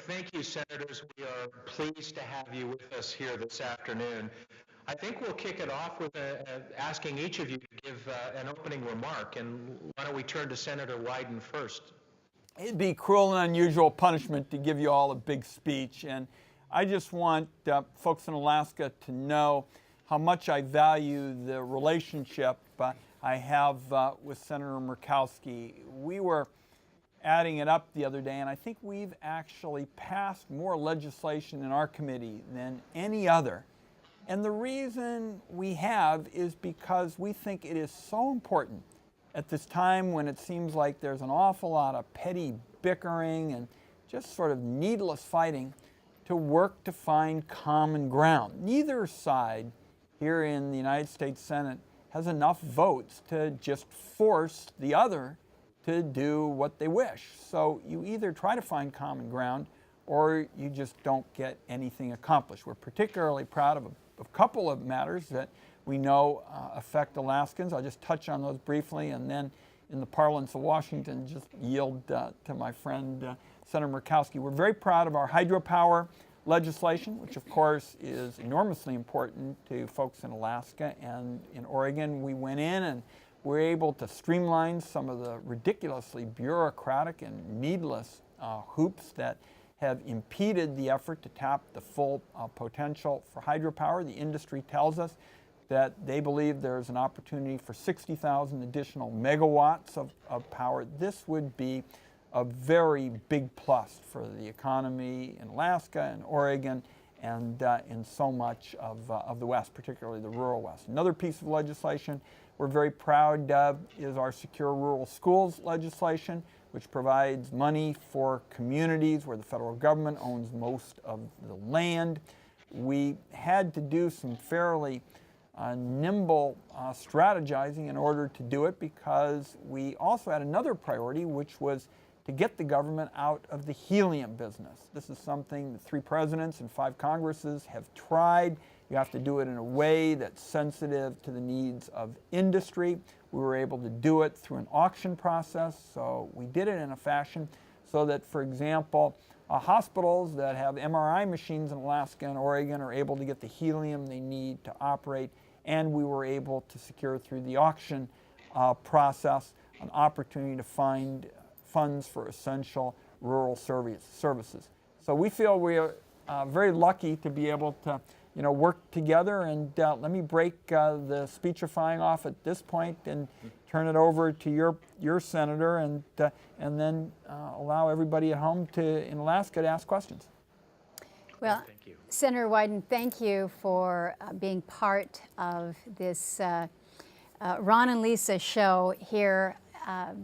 Thank you, Senators. We are pleased to have you with us here this afternoon. I think we'll kick it off with asking each of you to give an opening remark. And why don't we turn to Senator Wyden first? It'd be cruel and unusual punishment to give you all a big speech. And I just want folks in Alaska to know how much I value the relationship I have with Senator Murkowski. We were adding it up the other day, and I think we've actually passed more legislation in our committee than any other. And the reason we have is because we think it is so important at this time when it seems like there's an awful lot of petty bickering and just sort of needless fighting to work to find common ground. Neither side here in the United States Senate has enough votes to just force the other to do what they wish. So you either try to find common ground or you just don't get anything accomplished. We're particularly proud of a couple of matters that we know affect Alaskans. I'll just touch on those briefly, and then in the parlance of Washington, just yield to my friend Senator Murkowski. We're very proud of our hydropower legislation, which of course is enormously important to folks in Alaska and in Oregon. We went in and were able to streamline some of the ridiculously bureaucratic and needless hoops that have impeded the effort to tap the full potential for hydropower. The industry tells us that they believe there's an opportunity for 60,000 additional megawatts of power. This would be a very big plus for the economy in Alaska and Oregon and in so much of the West, particularly the rural West. Another piece of legislation we're very proud of is our Secure Rural Schools legislation, which provides money for communities where the federal government owns most of the land. We had to do some fairly nimble strategizing in order to do it, because we also had another priority, which was to get the government out of the helium business. This is something that 3 presidents and 5 Congresses have tried. You have to do it in a way that's sensitive to the needs of industry. We were able to do it through an auction process, so we did it in a fashion so that, for example, hospitals that have MRI machines in Alaska and Oregon are able to get the helium they need to operate, and we were able to secure through the auction process an opportunity to find funds for essential rural services. So we feel we are very lucky to be able to work together, and let me break the speechifying off at this point and turn it over to your senator, and then allow everybody at home in Alaska to ask questions. Well, thank you. Senator Wyden, thank you for being part of this Ron and Lisa show here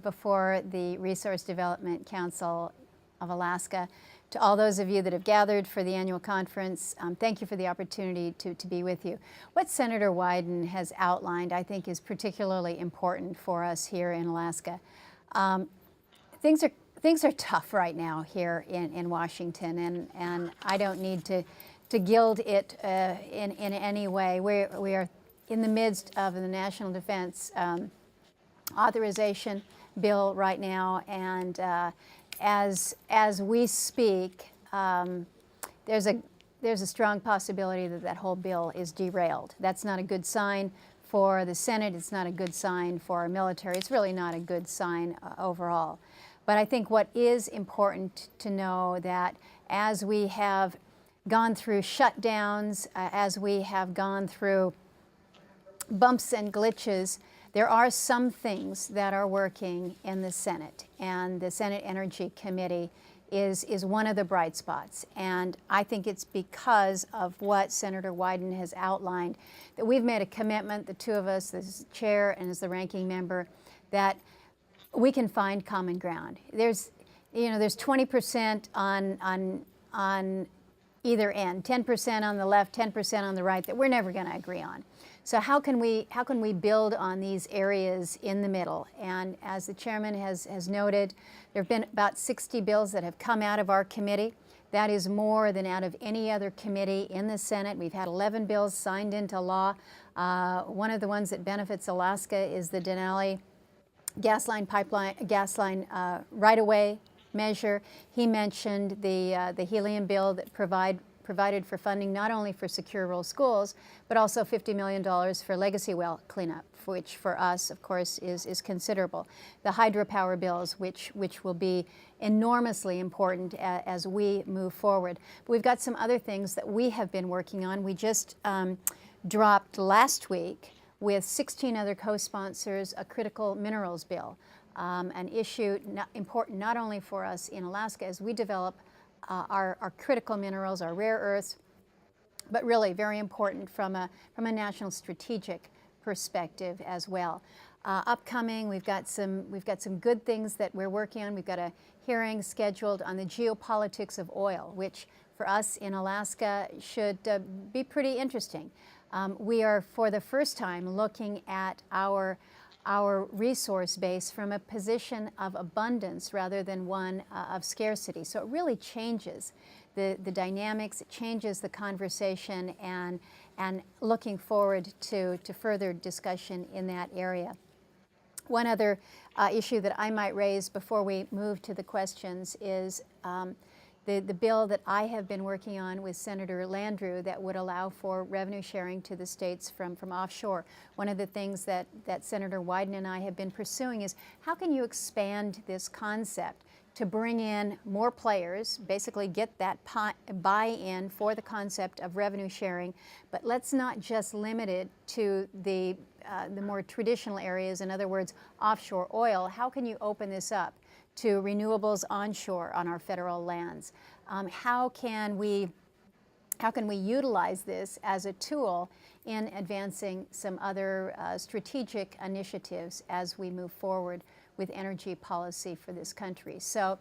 before the Resource Development Council of Alaska. To all those of you that have gathered for the annual conference, thank you for the opportunity to be with you. What Senator Wyden has outlined, I think, is particularly important for us here in Alaska. Things are tough right now here in Washington, and I don't need to gild it in any way. We are in the midst of the National Defense Authorization Bill right now, and as we speak, there's a strong possibility that whole bill is derailed. That's not a good sign for the Senate. It's not a good sign for our military. It's really not a good sign overall. But I think what is important to know that as we have gone through shutdowns, as we have gone through bumps and glitches, there are some things that are working in the Senate, and the Senate Energy Committee is one of the bright spots. And I think it's because of what Senator Wyden has outlined that we've made a commitment, the two of us, as chair and as the ranking member, that we can find common ground. There's 20% on either end, 10% on the left, 10% on the right, that we're never going to agree on. So how can we build on these areas in the middle? And as the chairman has noted, there have been about 60 bills that have come out of our committee. That is more than out of any other committee in the Senate. We've had 11 bills signed into law. One of the ones that benefits Alaska is the Denali gas line right-of-way measure. He mentioned the helium bill that provided for funding not only for secure rural schools, but also $50 million for legacy well cleanup, which for us, of course, is considerable. The hydropower bills, which will be enormously important as we move forward. But we've got some other things that we have been working on. We just dropped last week with 16 other co-sponsors a critical minerals bill, an issue important not only for us in Alaska as we develop our critical minerals, our rare earths, but really very important from a national strategic perspective as well. Upcoming, we've got some good things that we're working on. We've got a hearing scheduled on the geopolitics of oil, which for us in Alaska should be pretty interesting. We are for the first time looking at our resource base from a position of abundance rather than one of scarcity. So it really changes the dynamics, it changes the conversation, and looking forward to further discussion in that area. One other issue that I might raise before we move to the questions is the bill that I have been working on with Senator Landrieu that would allow for revenue sharing to the states from offshore. One of the things that Senator Wyden and I have been pursuing is how can you expand this concept to bring in more players, basically get that buy-in for the concept of revenue sharing, but let's not just limit it to the more traditional areas, in other words, offshore oil. How can you open this up to renewables onshore on our federal lands? How can we utilize this as a tool in advancing some other strategic initiatives as we move forward with energy policy for this country? So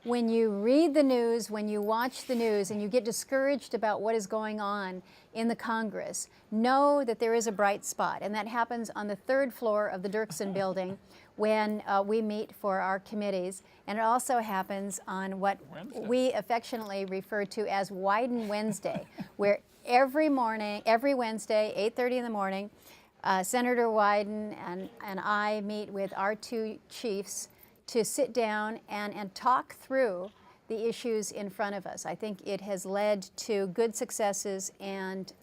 when you read the news, when you watch the news, and you get discouraged about what is going on in the Congress, know that there is a bright spot, and that happens on the third floor of the Dirksen building when we meet for our committees. And it also happens on what we affectionately refer to as Wyden Wednesday, where every Wednesday, 8:30 in the morning, Senator Wyden and I meet with our two chiefs to sit down and talk through the issues in front of us. I think it has led to good successes and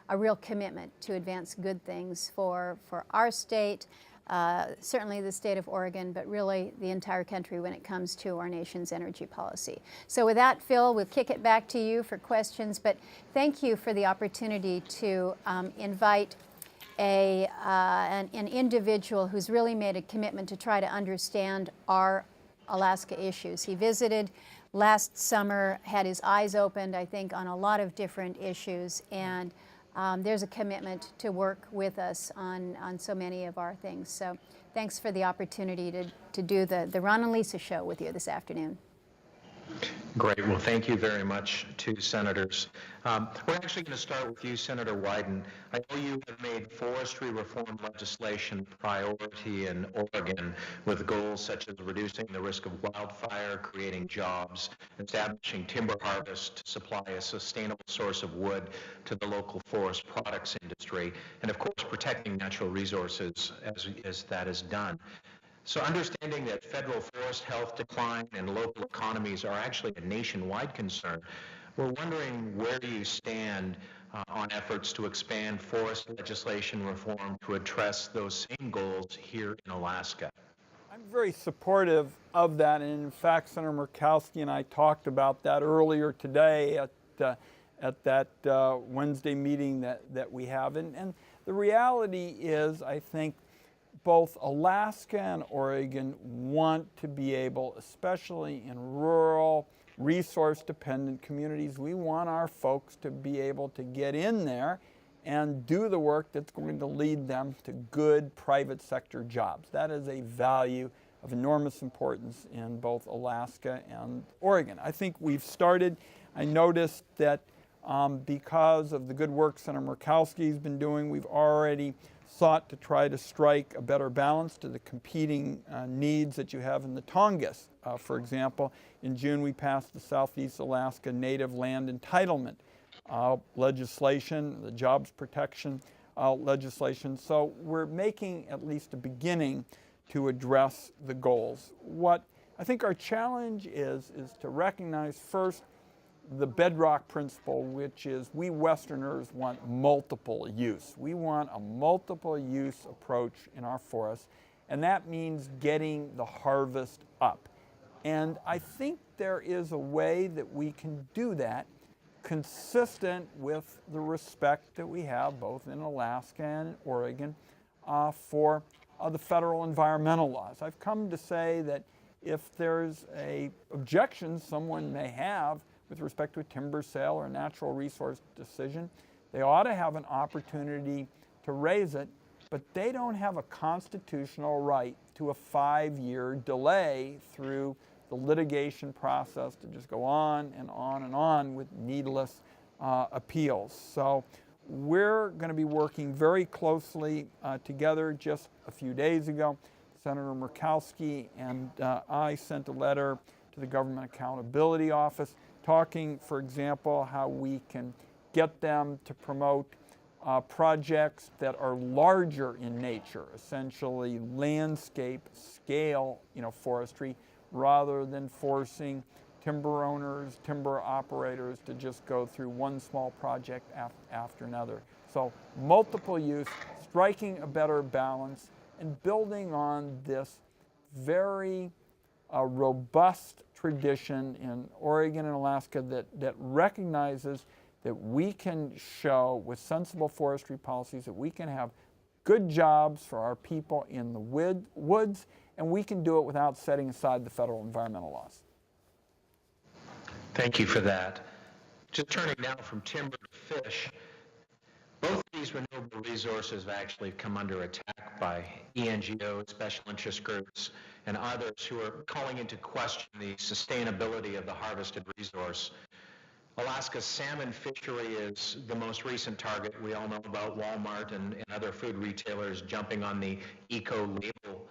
a real commitment to advance good things for our state, certainly the state of Oregon, but really the entire country when it comes to our nation's energy policy. So with that, Phil, we'll kick it back to you for questions, but thank you for the opportunity to invite an individual who's really made a commitment to try to understand our Alaska issues. He visited last summer, had his eyes opened, I think, on a lot of different issues, and there's a commitment to work with us on so many of our things. So thanks for the opportunity to do the Ron and Lisa show with you this afternoon. Great. Well, thank you very much to senators. We're actually going to start with you, Senator Wyden. I know you have made forestry reform legislation a priority in Oregon with goals such as reducing the risk of wildfire, creating jobs, establishing timber harvest to supply a sustainable source of wood to the local forest products industry, and of course protecting natural resources as that is done. So understanding that federal forest health decline and local economies are actually a nationwide concern, we're wondering where you stand on efforts to expand forest legislation reform to address those same goals here in Alaska. I'm very supportive of that, and in fact, Senator Murkowski and I talked about that earlier today at that Wednesday meeting that we have. And the reality is, I think, both Alaska and Oregon want to be able, especially in rural, resource-dependent communities, we want our folks to be able to get in there and do the work that's going to lead them to good private sector jobs. That is a value of enormous importance in both Alaska and Oregon. I think we've started. I noticed that because of the good work Senator Murkowski's been doing, we've already sought to try to strike a better balance to the competing needs that you have in the Tongass. For example, in June we passed the Southeast Alaska Native Land Entitlement legislation, the jobs protection legislation. So we're making at least a beginning to address the goals. What I think our challenge is to recognize first the bedrock principle, which is we Westerners want multiple use. We want a multiple use approach in our forests, and that means getting the harvest up. And I think there is a way that we can do that consistent with the respect that we have both in Alaska and Oregon for the federal environmental laws. I've come to say that if there's a objection someone may have with respect to a timber sale or a natural resource decision, they ought to have an opportunity to raise it, but they don't have a constitutional right to a 5-year delay through the litigation process to just go on and on and on with needless appeals. So we're going to be working very closely together. Just a few days ago, Senator Murkowski and I sent a letter to the Government Accountability Office talking, for example, how we can get them to promote projects that are larger in nature, essentially landscape scale, forestry, rather than forcing timber owners, timber operators to just go through one small project after another. So multiple use, striking a better balance, and building on this very robust tradition in Oregon and Alaska that recognizes that we can show with sensible forestry policies that we can have good jobs for our people in the woods, and we can do it without setting aside the federal environmental laws. Thank you for that. Just turning now from timber to fish, both of these renewable resources have actually come under attack by ENGOs, special interest groups, and others who are calling into question the sustainability of the harvested resource. Alaska's salmon fishery is the most recent target. We all know about Walmart and other food retailers jumping on the eco-label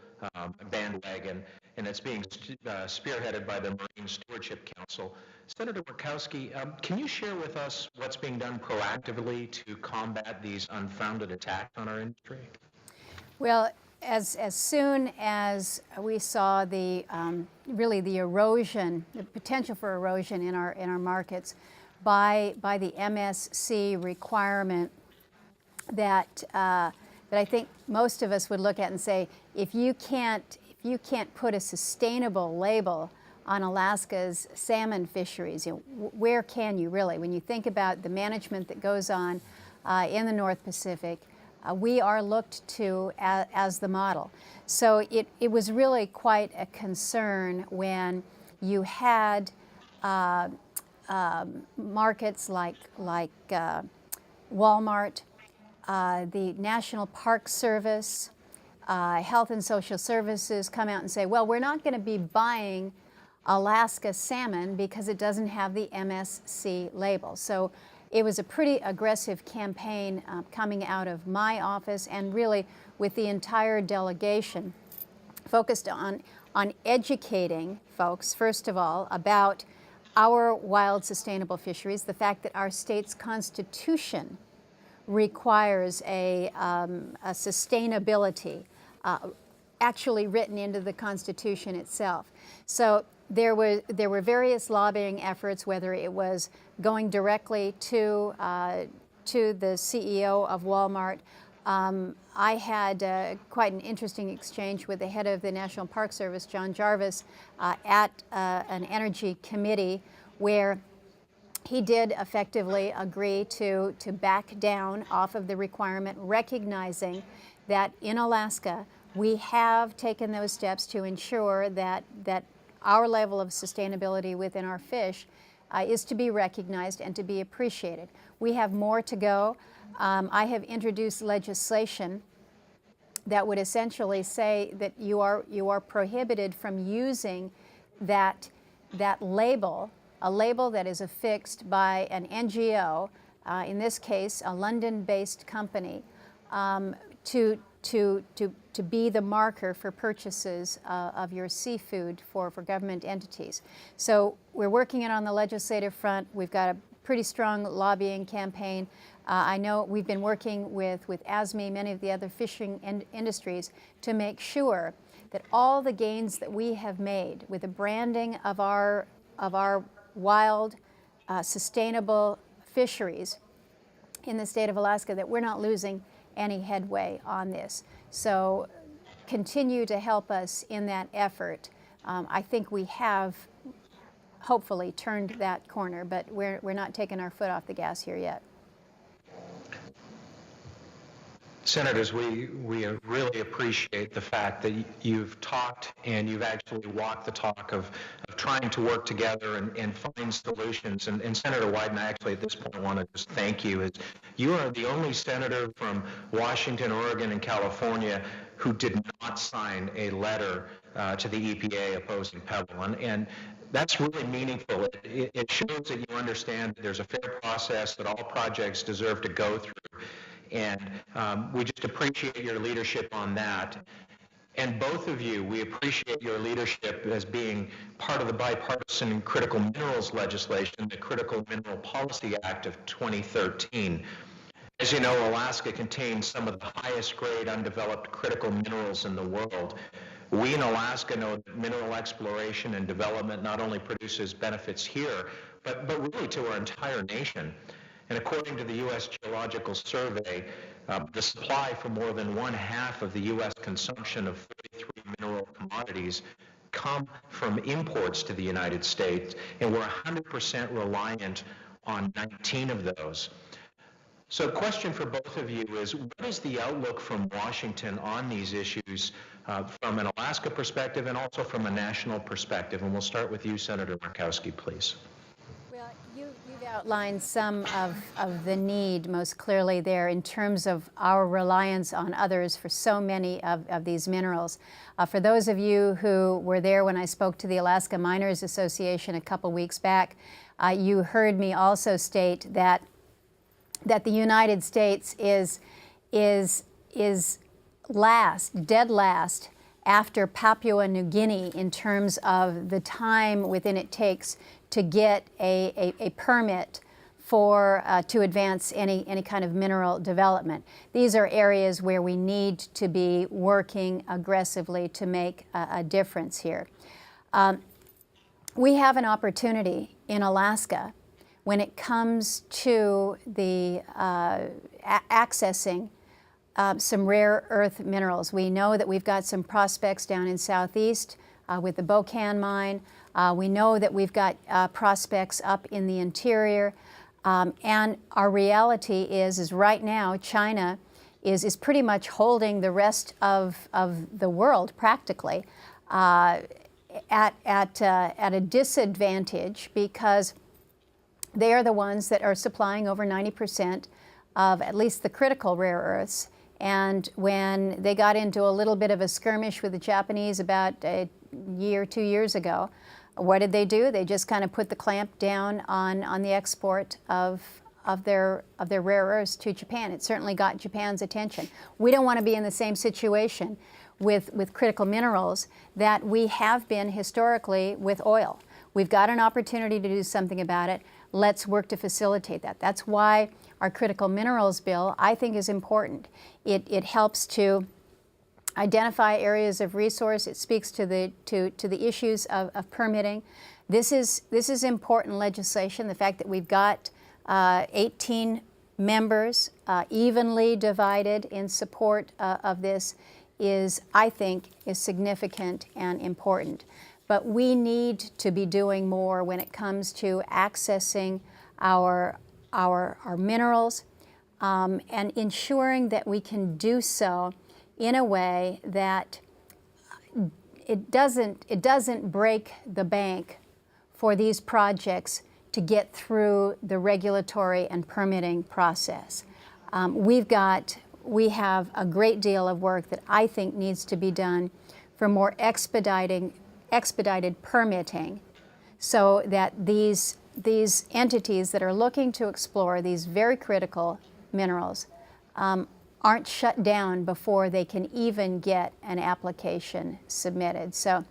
bandwagon, and it's being spearheaded by the Marine Stewardship Council. Senator Murkowski, can you share with us what's being done proactively to combat these unfounded attacks on our industry? Well, as soon as we saw the really the erosion, the potential for erosion in our markets by the MSC requirement that I think most of us would look at and say, if you can't put a sustainable label on Alaska's salmon fisheries, where can you really? When you think about the management that goes on in the North Pacific, we are looked to as the model. So it was really quite a concern when you had markets like Walmart, the National Park Service, Health and Social Services come out and say, well, we're not going to be buying Alaska salmon because it doesn't have the MSC label. So it was a pretty aggressive campaign coming out of my office and really with the entire delegation focused on educating folks, first of all, about our wild sustainable fisheries, the fact that our state's constitution requires a sustainability actually written into the Constitution itself. So there were various lobbying efforts, whether it was going directly to the CEO of Walmart. I had quite an interesting exchange with the head of the National Park Service, John Jarvis, at an energy committee where he did effectively agree to back down off of the requirement, recognizing that in Alaska we have taken those steps to ensure that our level of sustainability within our fish is to be recognized and to be appreciated. We have more to go. I have introduced legislation that would essentially say that you are prohibited from using that label, a label that is affixed by an NGO, in this case a London-based company, to be the marker for purchases of your seafood for government entities. So we're working it on the legislative front. We've got a pretty strong lobbying campaign. I know we've been working with ASME, many of the other fishing industries, to make sure that all the gains that we have made with the branding of our wild, sustainable fisheries in the state of Alaska, that we're not losing any headway on this. So continue to help us in that effort. I think we have hopefully turned that corner, but we're not taking our foot off the gas here yet. Senators, we really appreciate the fact that you've talked and you've actually walked the talk of trying to work together and find solutions. And Senator Wyden, I actually at this point want to just thank you. As you are the only senator from Washington, Oregon, and California who did not sign a letter to the EPA opposing Pebble. And that's really meaningful. It shows that you understand that there's a fair process, that all projects deserve to go through. And we just appreciate your leadership on that. And both of you, we appreciate your leadership as being part of the bipartisan critical minerals legislation, the Critical Mineral Policy Act of 2013. As you know, Alaska contains some of the highest grade undeveloped critical minerals in the world. We in Alaska know that mineral exploration and development not only produces benefits here, but really to our entire nation. And according to the U.S. Geological Survey, the supply for more than 1/2 of the U.S. consumption of 33 mineral commodities come from imports to the United States, and we're 100% reliant on 19 of those. So the question for both of you is, what is the outlook from Washington on these issues from an Alaska perspective and also from a national perspective? And we'll start with you, Senator Murkowski, please. You've outlined some of the need most clearly there in terms of our reliance on others for so many of these minerals. For those of you who were there when I spoke to the Alaska Miners Association a couple weeks back, you heard me also state that the United States is dead last after Papua New Guinea in terms of the time within it takes to get a permit for to advance any kind of mineral development. These are areas where we need to be working aggressively to make a difference here. We have an opportunity in Alaska when it comes to the accessing some rare earth minerals. We know that we've got some prospects down in southeast with the Bocan mine. We know that we've got prospects up in the interior. And our reality is right now China is pretty much holding the rest of the world practically at a disadvantage, because they are the ones that are supplying over 90% of at least the critical rare earths. And when they got into a little bit of a skirmish with the Japanese about a year, 2 years ago, what did they do? They just kind of put the clamp down on the export of their rare earths to Japan. It certainly got Japan's attention. We don't want to be in the same situation with critical minerals that we have been historically with oil. We've got an opportunity to do something about it. Let's work to facilitate that. That's why our critical minerals bill, I think, is important. It helps to identify areas of resource. It speaks to the issues of permitting. This is important legislation. The fact that we've got 18 members evenly divided in support of this is, I think, is significant and important. But we need to be doing more when it comes to accessing our minerals and ensuring that we can do so in a way that it doesn't break the bank for these projects to get through the regulatory and permitting process. We have a great deal of work that I think needs to be done for more expedited permitting, so that these entities that are looking to explore these very critical minerals aren't shut down before they can even get an application submitted. So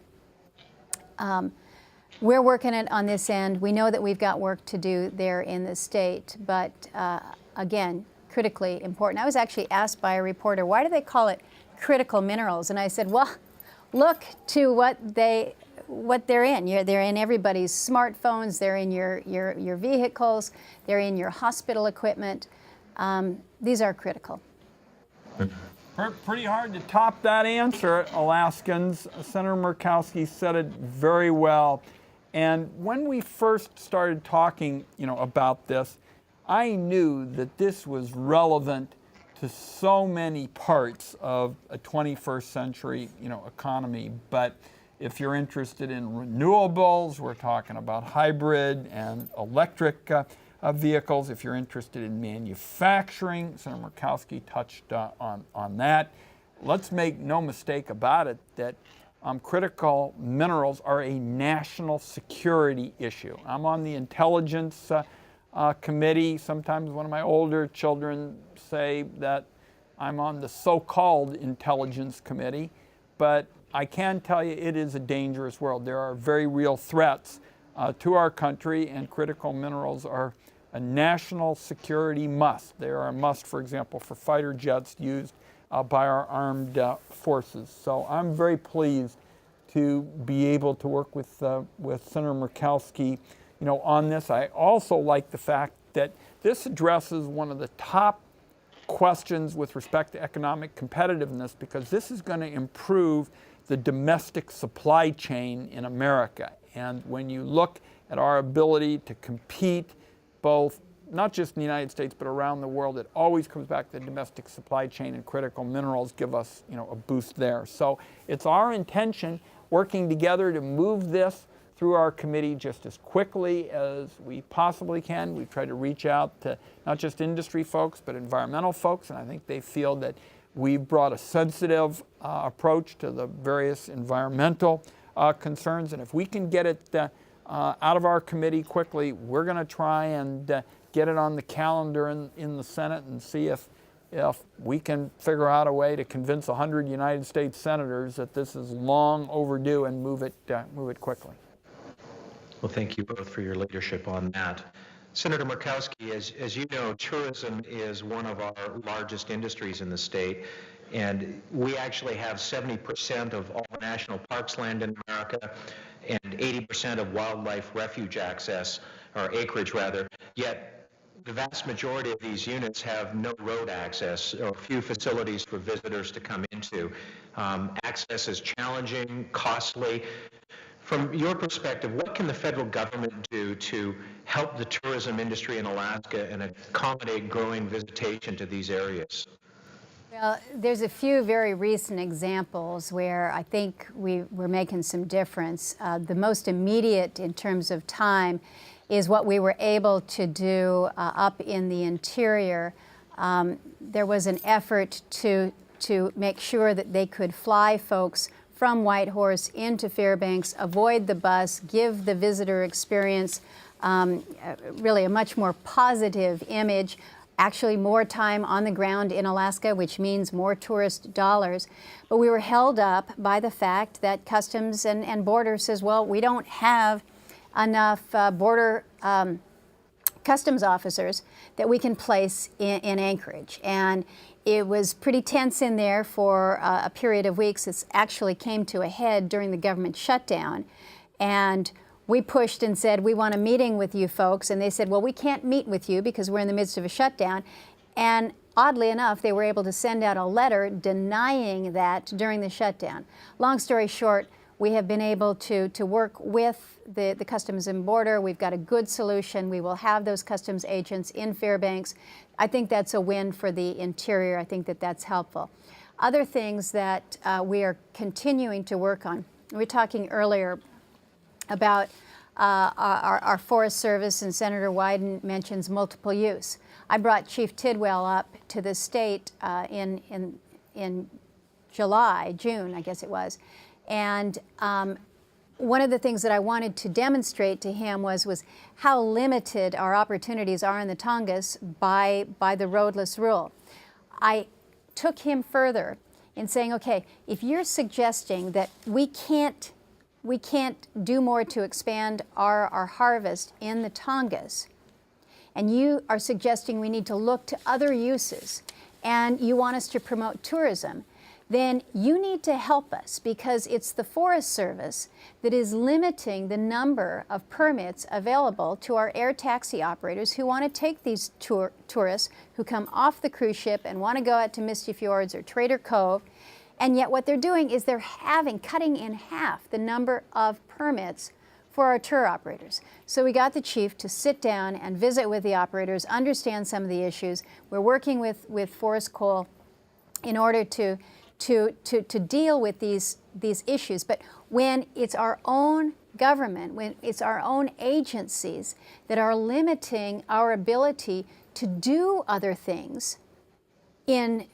we're working it on this end. We know that we've got work to do there in the state, but again, critically important. I was actually asked by a reporter, why do they call it critical minerals? And I said, well, look to what they're in. They're in everybody's smartphones. They're in your vehicles. They're in your hospital equipment. These are critical. Pretty hard to top that answer, Alaskans. Senator Murkowski said it very well. And when we first started talking, about this, I knew that this was relevant to so many parts of a 21st century, economy. But if you're interested in renewables, we're talking about hybrid and electric vehicles. If you're interested in manufacturing, Senator Murkowski touched on that. Let's make no mistake about it that critical minerals are a national security issue. I'm on the Intelligence Committee. Sometimes one of my older children say that I'm on the so-called Intelligence Committee, but I can tell you it is a dangerous world. There are very real threats to our country, and critical minerals are a national security must. They are a must, for example, for fighter jets used by our armed forces. So I'm very pleased to be able to work with Senator Murkowski, on this. I also like the fact that this addresses one of the top questions with respect to economic competitiveness, because this is going to improve the domestic supply chain in America. And when you look at our ability to compete both, not just in the United States, but around the world, it always comes back to the domestic supply chain, and critical minerals give us, a boost there. So it's our intention, working together, to move this through our committee just as quickly as we possibly can. We've tried to reach out to not just industry folks, but environmental folks, and I think they feel that we've brought a sensitive approach to the various environmental concerns. And if we can get it out of our committee quickly, we're going to try and get it on the calendar in the Senate and see if we can figure out a way to convince 100 United States senators that this is long overdue and move it quickly. Well, thank you both for your leadership on that. Senator Murkowski, as you know, tourism is one of our largest industries in the state, and we actually have 70% of all national parks land in America and 80% of wildlife refuge access, or acreage rather, yet the vast majority of these units have no road access or few facilities for visitors to come into. Access is challenging, costly. From your perspective, what can the federal government do to help the tourism industry in Alaska and accommodate growing visitation to these areas? Well, there's a few very recent examples where I think we're making some difference. The most immediate in terms of time is what we were able to do up in the interior. There was an effort to make sure that they could fly folks from Whitehorse into Fairbanks, avoid the bus, give the visitor experience really a much more positive image, actually more time on the ground in Alaska, which means more tourist dollars. But we were held up by the fact that Customs and Border says, well, we don't have enough border customs officers that we can place in Anchorage. And it was pretty tense in there for a period of weeks. It actually came to a head during the government shutdown. And we pushed and said, we want a meeting with you folks. And they said, well, we can't meet with you because we're in the midst of a shutdown. And oddly enough, they were able to send out a letter denying that during the shutdown. Long story short, we have been able to work with the Customs and Border. We've got a good solution. We will have those customs agents in Fairbanks. I think that's a win for the interior. I think that that's helpful. Other things that we are continuing to work on. We were talking earlier about our Forest Service, and Senator Wyden mentions multiple use. I brought Chief Tidwell up to the state in June, I guess it was. And one of the things that I wanted to demonstrate to him was how limited our opportunities are in the Tongass by the roadless rule. I took him further in saying, okay, if you're suggesting that we can't do more to expand our harvest in the Tongass, and you are suggesting we need to look to other uses, and you want us to promote tourism, then you need to help us, because it's the Forest Service that is limiting the number of permits available to our air taxi operators who want to take these tourists who come off the cruise ship and want to go out to Misty Fjords or Trader Cove. And yet what they're doing is they're cutting in half the number of permits for our tour operators. So we got the chief to sit down and visit with the operators, understand some of the issues. We're working with Forest Coal in order to deal with these issues. But when it's our own government, when it's our own agencies that are limiting our ability to do other things in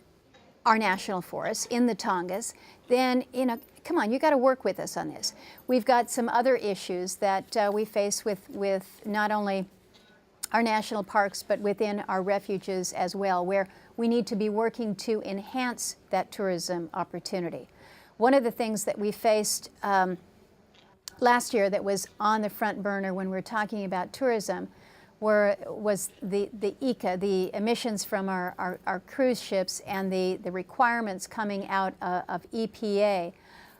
our national forests, in the Tongass, then, come on, you got to work with us on this. We've got some other issues that we face with not only our national parks, but within our refuges as well, where we need to be working to enhance that tourism opportunity. One of the things that we faced last year that was on the front burner when we were talking about tourism was the ECA, the emissions from our cruise ships, and the requirements coming out of EPA,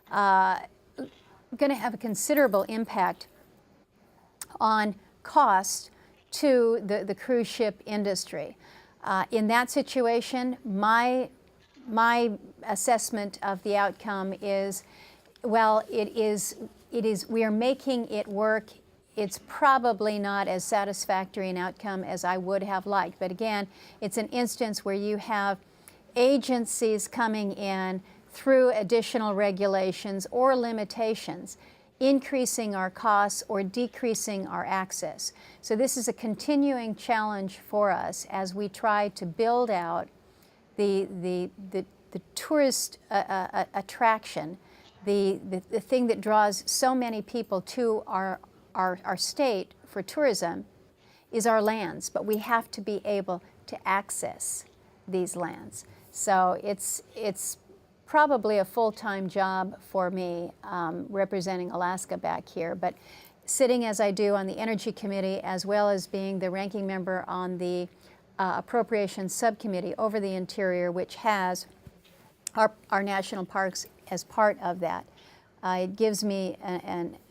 going to have a considerable impact on cost to the cruise ship industry. In that situation, my assessment of the outcome is, well, we are making it work. It's probably not as satisfactory an outcome as I would have liked. But again, it's an instance where you have agencies coming in through additional regulations or limitations, increasing our costs or decreasing our access. So this is a continuing challenge for us as we try to build out the tourist attraction, the thing that draws so many people to our state for tourism is our lands, but we have to be able to access these lands. So it's probably a full-time job for me representing Alaska back here, but sitting as I do on the Energy Committee, as well as being the ranking member on the Appropriations Subcommittee over the Interior, which has our national parks as part of that, it gives me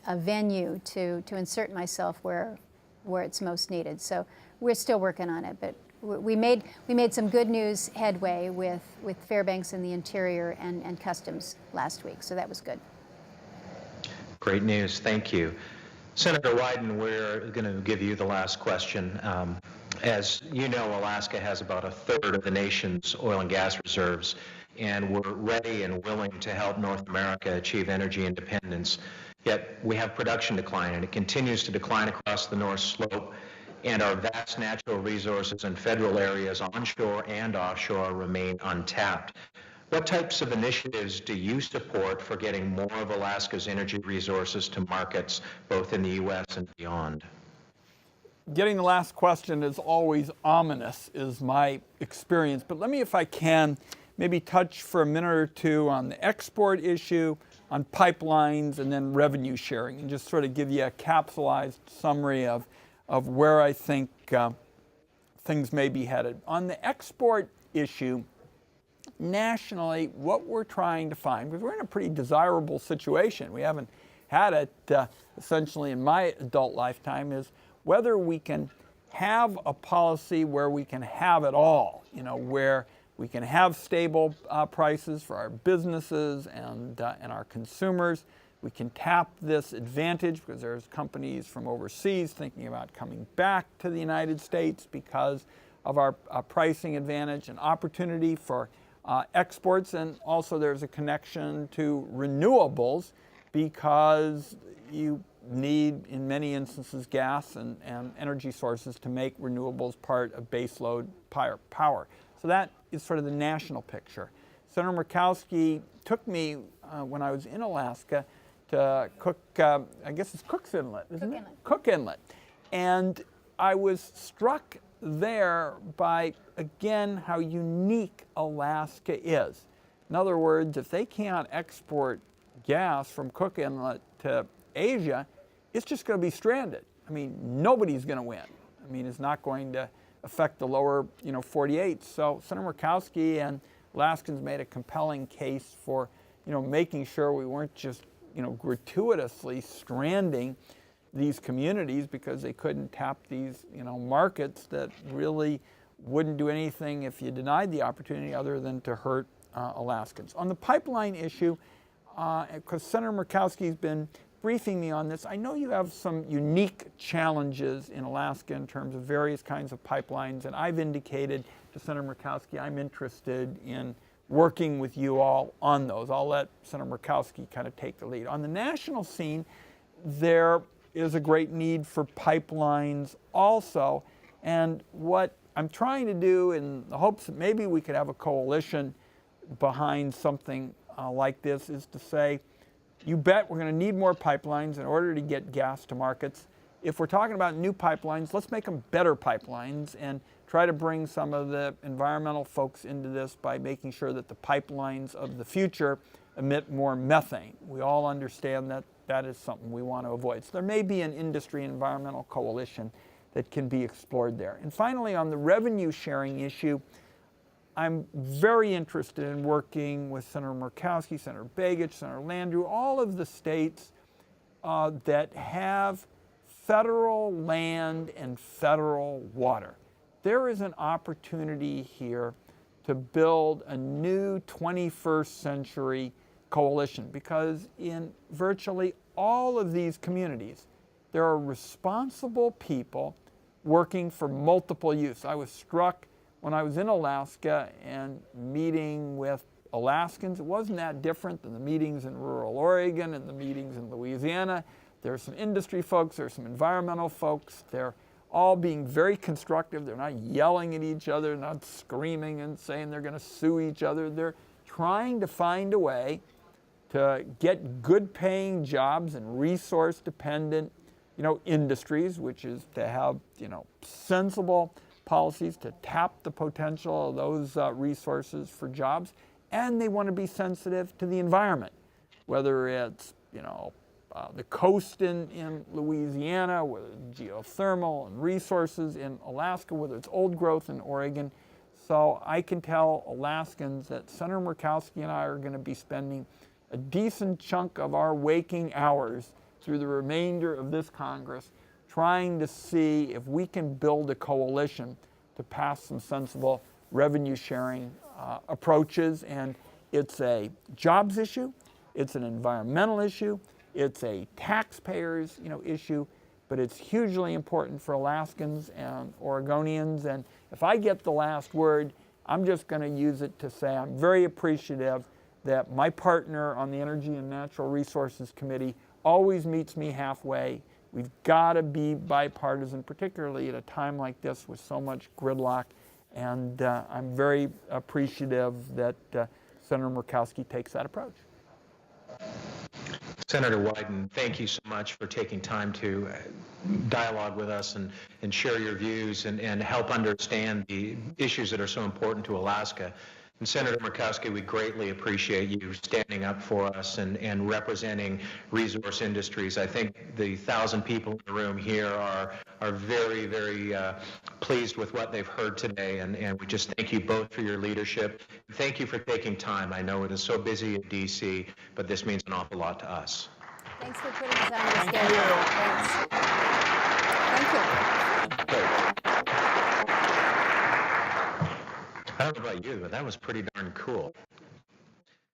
a venue to insert myself where it's most needed. So we're still working on it, but we made some good news headway with Fairbanks and the Interior and Customs last week, so that was good. Great news, thank you. Senator Wyden, we're going to give you the last question. As you know, Alaska has about a third of the nation's oil and gas reserves, and we're ready and willing to help North America achieve energy independence. Yet we have production decline, and it continues to decline across the North Slope, and our vast natural resources in federal areas onshore and offshore remain untapped. What types of initiatives do you support for getting more of Alaska's energy resources to markets both in the U.S. and beyond? Getting the last question is always ominous, is my experience. But let me, if I can, maybe touch for a minute or two on the export issue, on pipelines, and then revenue sharing, and just sort of give you a capsulized summary of where I think things may be headed. On the export issue, nationally, what we're trying to find, because we're in a pretty desirable situation, we haven't had it essentially in my adult lifetime, is whether we can have a policy where we can have it all, where we can have stable prices for our businesses and our consumers. We can tap this advantage because there's companies from overseas thinking about coming back to the United States because of our pricing advantage and opportunity for exports. And also there's a connection to renewables because you need, in many instances, gas and energy sources to make renewables part of baseload power. So that is sort of the national picture. Senator Murkowski took me when I was in Alaska to Cook, I guess it's Cook's Inlet, isn't it? Cook Inlet. And I was struck there by, again, how unique Alaska is. In other words, if they can't export gas from Cook Inlet to Asia, it's just going to be stranded. I mean, nobody's going to win. I mean, it's not going to affect the lower, 48. So Senator Murkowski and Alaskans made a compelling case for, making sure we weren't just, gratuitously stranding these communities because they couldn't tap these, markets that really wouldn't do anything if you denied the opportunity other than to hurt Alaskans. On the pipeline issue, because Senator Murkowski's been briefing me on this, I know you have some unique challenges in Alaska in terms of various kinds of pipelines, and I've indicated to Senator Murkowski I'm interested in working with you all on those. I'll let Senator Murkowski kind of take the lead. On the national scene, there is a great need for pipelines also, and what I'm trying to do in the hopes that maybe we could have a coalition behind something like this is to say, you bet we're going to need more pipelines in order to get gas to markets. If we're talking about new pipelines, let's make them better pipelines and try to bring some of the environmental folks into this by making sure that the pipelines of the future emit more methane. We all understand that that is something we want to avoid. So there may be an industry environmental coalition that can be explored there. And finally, on the revenue sharing issue, I'm very interested in working with Senator Murkowski, Senator Begich, Senator Landrieu, all of the states that have federal land and federal water. There is an opportunity here to build a new 21st century coalition because in virtually all of these communities, there are responsible people working for multiple use. I was struck when I was in Alaska and meeting with Alaskans. It wasn't that different than the meetings in rural Oregon and the meetings in Louisiana. There are some industry folks, there are some environmental folks. They're all being very constructive. They're not yelling at each other, not screaming and saying they're going to sue each other. They're trying to find a way to get good paying jobs and resource dependent industries, which is to have sensible policies to tap the potential of those resources for jobs, and they want to be sensitive to the environment, whether it's the coast in Louisiana, whether it's geothermal and resources in Alaska, whether it's old growth in Oregon. So I can tell Alaskans that Senator Murkowski and I are going to be spending a decent chunk of our waking hours through the remainder of this Congress trying to see if we can build a coalition to pass some sensible revenue sharing approaches. And it's a jobs issue, it's an environmental issue, it's a taxpayers issue, but it's hugely important for Alaskans and Oregonians. And if I get the last word, I'm just going to use it to say I'm very appreciative that my partner on the Energy and Natural Resources Committee always meets me halfway. We've got to be bipartisan, particularly at a time like this with so much gridlock. And I'm very appreciative that Senator Murkowski takes that approach. Senator Wyden, thank you so much for taking time to dialogue with us and share your views and help understand the issues that are so important to Alaska. And Senator Murkowski, we greatly appreciate you standing up for us and representing resource industries. I think the 1,000 people in the room here are very, very pleased with what they've heard today, and we just thank you both for your leadership. Thank you for taking time. I know it is so busy in D.C., but this means an awful lot to us. Thanks for putting this on your schedule. Thank you. Great. I don't know about you, but that was pretty darn cool.